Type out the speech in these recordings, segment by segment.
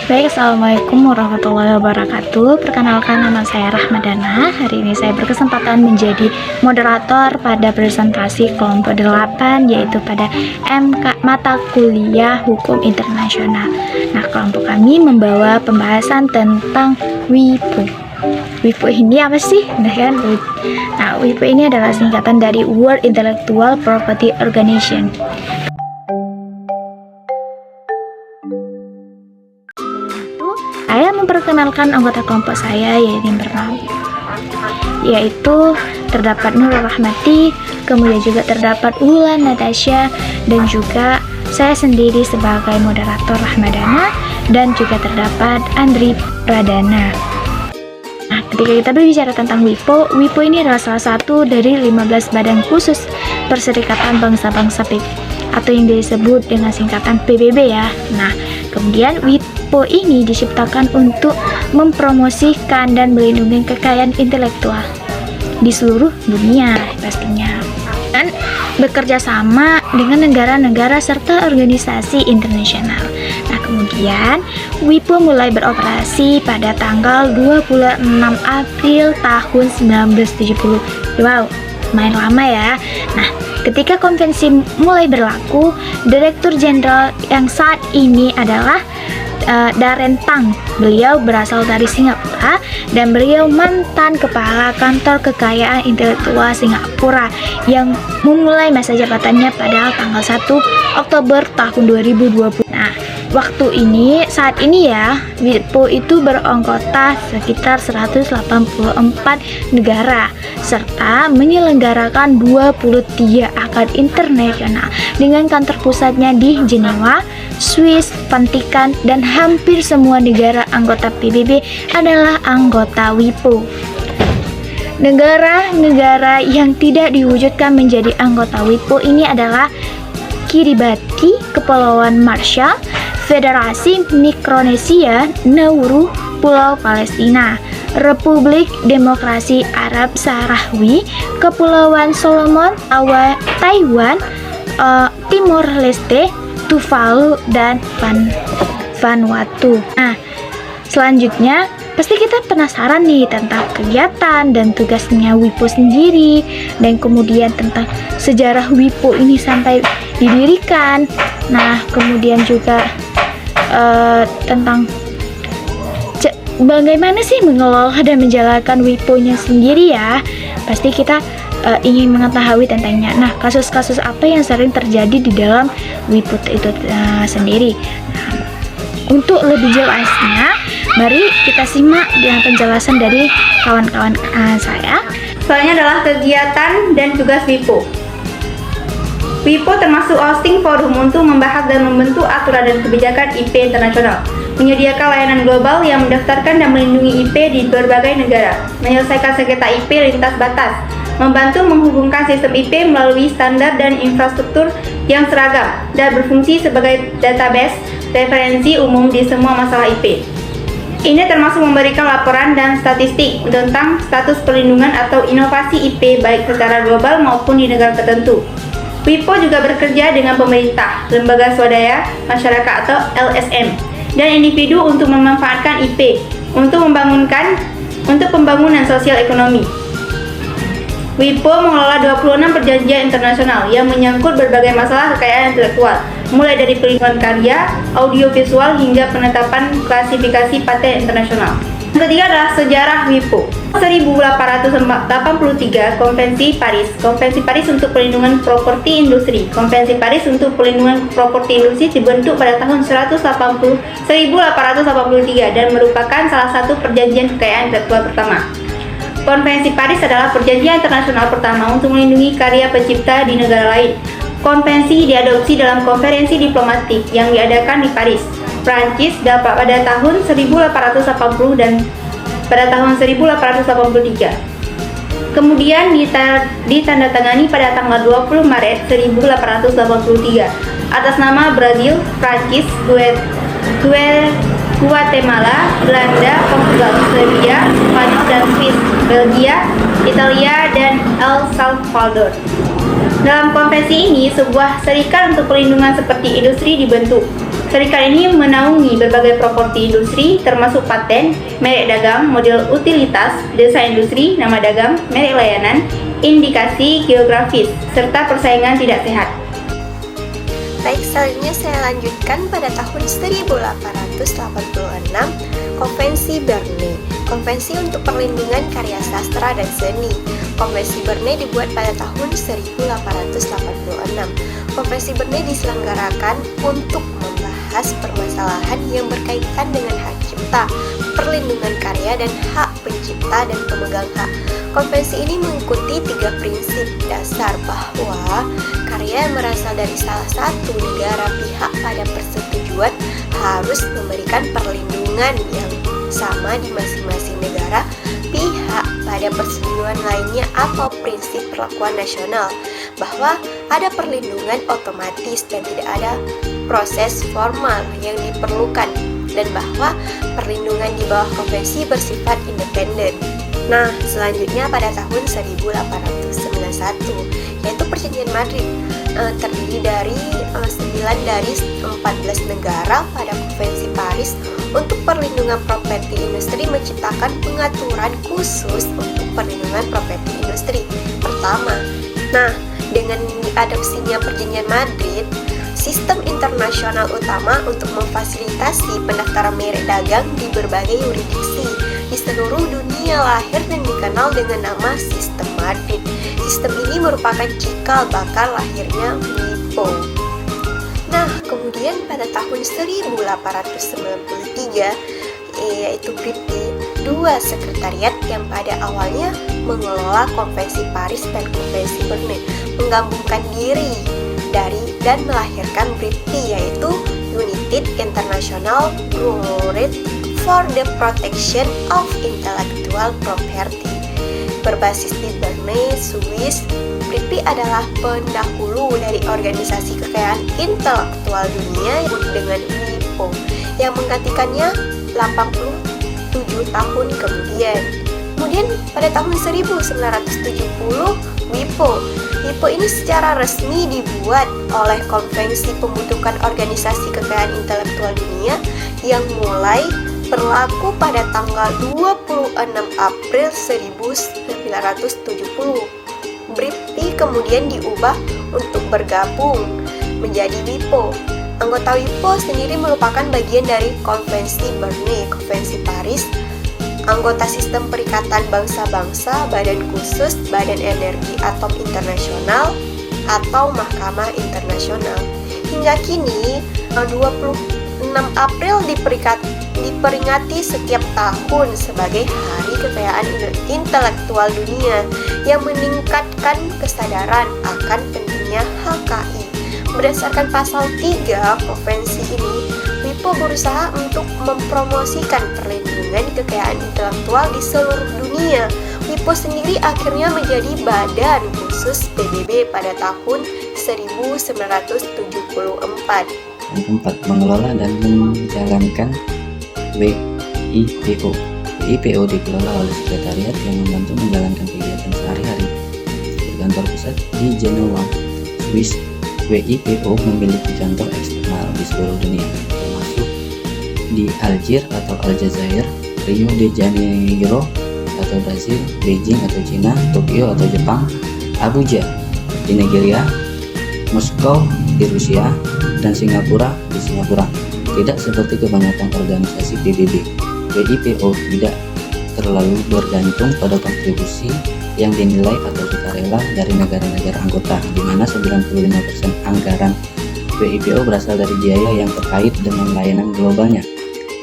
Baik, Assalamualaikum warahmatullahi wabarakatuh. Perkenalkan, nama saya Rahmadana. Hari ini saya berkesempatan menjadi moderator pada presentasi kelompok 8, yaitu pada MK Mata Kuliah Hukum Internasional. Nah, kelompok kami membawa pembahasan tentang WIPO. WIPO ini apa sih? Nah, WIPO ini adalah singkatan dari World Intellectual Property Organization. Saya memperkenalkan anggota kelompok saya yaitu terdapat Nurul Rahmati, kemudian juga terdapat Wulan Natasha, dan juga saya sendiri sebagai moderator Rahmadana, dan juga terdapat Andri Pradana. Nah, ketika kita berbicara tentang WIPO ini adalah salah satu dari 15 badan khusus Perserikatan Bangsa-Bangsa atau yang disebut dengan singkatan PBB ya. Nah, kemudian WIPO ini diciptakan untuk mempromosikan dan melindungi kekayaan intelektual di seluruh dunia pastinya, dan bekerja sama dengan negara-negara serta organisasi internasional. Nah, kemudian WIPO mulai beroperasi pada tanggal 26 April tahun 1970. Wow, main lama ya. Nah, ketika konvensi mulai berlaku, Direktur Jenderal yang saat ini adalah Darren Tang. Beliau berasal dari Singapura dan beliau mantan kepala kantor kekayaan intelektual Singapura yang memulai masa jabatannya pada tanggal 1 Oktober tahun 2020. Nah, saat ini ya, WIPO itu beranggota sekitar 184 negara serta menyelenggarakan 23 akad internasional dengan kantor pusatnya di Jenewa, Swiss, Vatikan, dan hampir semua negara anggota PBB adalah anggota WIPO. Negara-negara yang tidak diwujudkan menjadi anggota WIPO ini adalah Kiribati, Kepulauan Marshall, Federasi Mikronesia, Nauru, Pulau Palestina, Republik Demokrasi Arab Sahrawi, Kepulauan Solomon, Taiwan, Timor Leste, Tuvalu, dan Vanuatu. Nah, selanjutnya pasti kita penasaran nih tentang kegiatan dan tugasnya WIPO sendiri, dan kemudian tentang sejarah WIPO ini sampai didirikan. Nah, kemudian juga tentang bagaimana sih mengelola dan menjalankan WIPO-nya sendiri ya. Pasti kita ingin mengetahui tentangnya. Nah, kasus-kasus apa yang sering terjadi di dalam WIPO itu sendiri. Nah, untuk lebih jelasnya, mari kita simak dengan penjelasan dari kawan-kawan saya. Soalnya adalah kegiatan dan tugas WIPO. WIPO termasuk hosting forum untuk membahas dan membentuk aturan dan kebijakan IP internasional, menyediakan layanan global yang mendaftarkan dan melindungi IP di berbagai negara, menyelesaikan sengketa IP lintas batas, membantu menghubungkan sistem IP melalui standar dan infrastruktur yang seragam, dan berfungsi sebagai database referensi umum di semua masalah IP. Ini termasuk memberikan laporan dan statistik tentang status perlindungan atau inovasi IP baik secara global maupun di negara tertentu. WIPO juga bekerja dengan pemerintah, lembaga swadaya, masyarakat atau LSM, dan individu untuk memanfaatkan IP untuk pembangunan sosial ekonomi. WIPO mengelola 26 perjanjian internasional yang menyangkut berbagai masalah kekayaan intelektual, mulai dari perlindungan karya, audiovisual, hingga penetapan klasifikasi paten internasional. Yang ketiga adalah sejarah WIPO. 1883 Konvensi Paris. Konvensi Paris untuk Perlindungan Properti Industri. Konvensi Paris untuk Perlindungan Properti Industri dibentuk pada tahun 1883 dan merupakan salah satu perjanjian kekayaan intelektual pertama. Konvensi Paris adalah perjanjian internasional pertama untuk melindungi karya pencipta di negara lain. Konvensi diadopsi dalam konferensi diplomatik yang diadakan di Paris, Prancis pada tahun 1880 dan pada tahun 1883. Kemudian ditandatangani pada tanggal 20 Maret 1883 atas nama Brazil, Prancis, Guatemala, Belanda, Portugal, Serbia, Spanyol, dan Swiss, Belgia, Italia, dan El Salvador. Dalam konvensi ini, sebuah serikat untuk perlindungan seperti industri dibentuk. Serikat ini menaungi berbagai properti industri termasuk paten, merek dagang, model utilitas, desain industri, nama dagang, merek layanan, indikasi geografis, serta persaingan tidak sehat. Baik, selanjutnya saya lanjutkan pada tahun 1886, Konvensi Berne, Konvensi untuk Perlindungan Karya Sastra dan Seni. Konvensi Berne dibuat pada tahun 1886. Konvensi Berne diselenggarakan untuk membahas permasalahan yang berkaitan dengan hak cipta, perlindungan karya dan hak pencipta dan pemegang hak. Konvensi ini mengikuti 3 prinsip dasar bahwa karya yang berasal dari salah satu negara pihak pada persetujuan harus memberikan perlindungan yang sama di masing-masing negara pihak pada persetujuan lainnya atau prinsip perlakuan nasional, bahwa ada perlindungan otomatis dan tidak ada proses formal yang diperlukan, dan bahwa perlindungan di bawah konvensi bersifat independen. Nah, selanjutnya pada tahun 1891, yaitu Perjanjian Madrid, terdiri dari 9 dari 14 negara pada Konvensi Paris untuk perlindungan properti industri menciptakan pengaturan khusus untuk perlindungan properti industri. Pertama, dengan diadopsinya Perjanjian Madrid, sistem internasional utama untuk memfasilitasi pendaftaran merek dagang di berbagai yurisdiksi di seluruh dunia lahir dan dikenal dengan nama Sistem Madrid. Sistem ini merupakan cikal bakal lahirnya WIPO. Nah, kemudian pada tahun 1893, yaitu BRIPI, 2 sekretariat yang pada awalnya mengelola Konvensi Paris dan Konvensi Berne menggabungkan diri dari dan melahirkan BRIPI, yaitu United International Bureau for the Protection of Intellectual Property. Berbasis di Berne, Swiss, BRIPI adalah pendahulu dari organisasi kekayaan intelektual dunia dengan WIPO yang menggantikannya 87 tahun kemudian. Kemudian pada tahun 1970, WIPO ini secara resmi dibuat oleh Konvensi Pembentukan Organisasi Kekayaan Intelektual Dunia yang mulai berlaku pada tanggal 26 April 1970. BRIPI kemudian diubah untuk bergabung menjadi WIPO. Anggota WIPO sendiri merupakan bagian dari Konvensi Berne, Konvensi Paris, anggota Sistem Perikatan Bangsa-Bangsa, Badan Khusus, Badan Energi Atom Internasional, atau Mahkamah Internasional. Hingga kini, 26 April diperingati setiap tahun sebagai Hari Kekayaan Intelektual Dunia yang meningkatkan kesadaran akan pentingnya HKI. Berdasarkan pasal 3 konvensi ini, WIPO berusaha untuk mempromosikan perlindungan kekayaan intelektual di seluruh dunia. WIPO sendiri akhirnya menjadi badan khusus PBB pada tahun 1974. Yang keempat, mengelola dan menjalankan WIPO. WIPO dikelola oleh sekretariat yang membantu menjalankan kegiatan sehari-hari. Berkantor pusat di Genoa, Swiss. WIPO memiliki kantor eksternal di seluruh dunia, termasuk di Algier atau Aljazair, Rio de Janeiro atau Brasil, Beijing atau Cina, Tokyo atau Jepang, Abuja di Nigeria, Moskow di Rusia, dan Singapura di Singapura. Tidak seperti kebanyakan organisasi PBB, WIPO tidak terlalu bergantung pada kontribusi yang dinilai atau sukarela dari negara-negara anggota, di mana 95% anggaran WIPO berasal dari biaya yang terkait dengan layanan globalnya.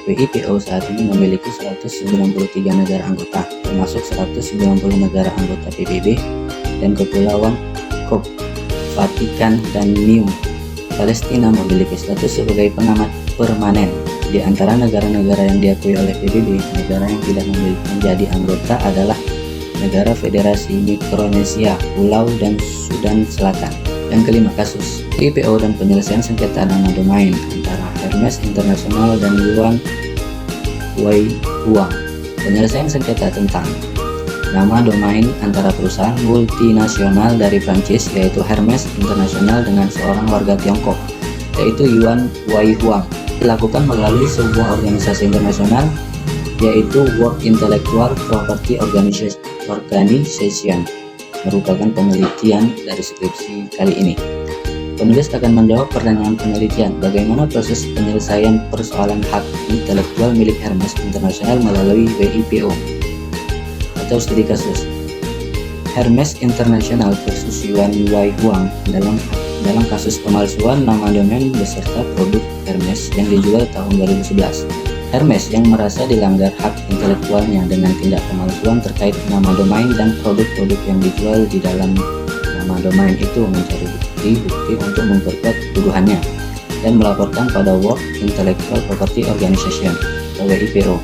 WIPO saat ini memiliki 193 negara anggota, termasuk 190 negara anggota PBB dan Kepulauan Cook, Vatikan, dan Niue. Palestina memiliki status sebagai pengamat permanen. Di antara negara-negara yang diakui oleh PBB, negara yang tidak menjadi anggota adalah negara Federasi Mikronesia, Pulau, dan Sudan Selatan. Yang kelima, kasus WIPO dan penyelesaian sengketa nama domain antara Hermes International dan Yuan Wei Huang. Penyelesaian sengketa tentang nama domain antara perusahaan multinasional dari Prancis yaitu Hermes International dengan seorang warga Tiongkok yaitu Yuan Wei Huang. dilakukan melalui sebuah organisasi internasional, yaitu World Intellectual Property Organization, merupakan penelitian dari skripsi kali ini. Penulis akan menjawab pertanyaan penelitian, bagaimana proses penyelesaian persoalan hak intelektual milik Hermes International melalui WIPO atau studi kasus Hermes International versus Yuan Wai Huang dalam kasus pemalsuan nama domain beserta produk Hermes yang dijual tahun 2011. Hermes yang merasa dilanggar hak intelektualnya dengan tindak pemalsuan terkait nama domain dan produk-produk yang dijual di dalam nama domain itu mencari bukti untuk memperkuat tuduhannya dan melaporkan pada World Intellectual Property Organization atau WIPO.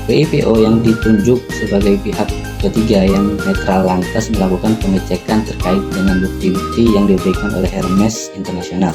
WIPO yang ditunjuk sebagai pihak ketiga yang netral lantas melakukan pengecekan terkait dengan bukti-bukti yang diberikan oleh Hermes International.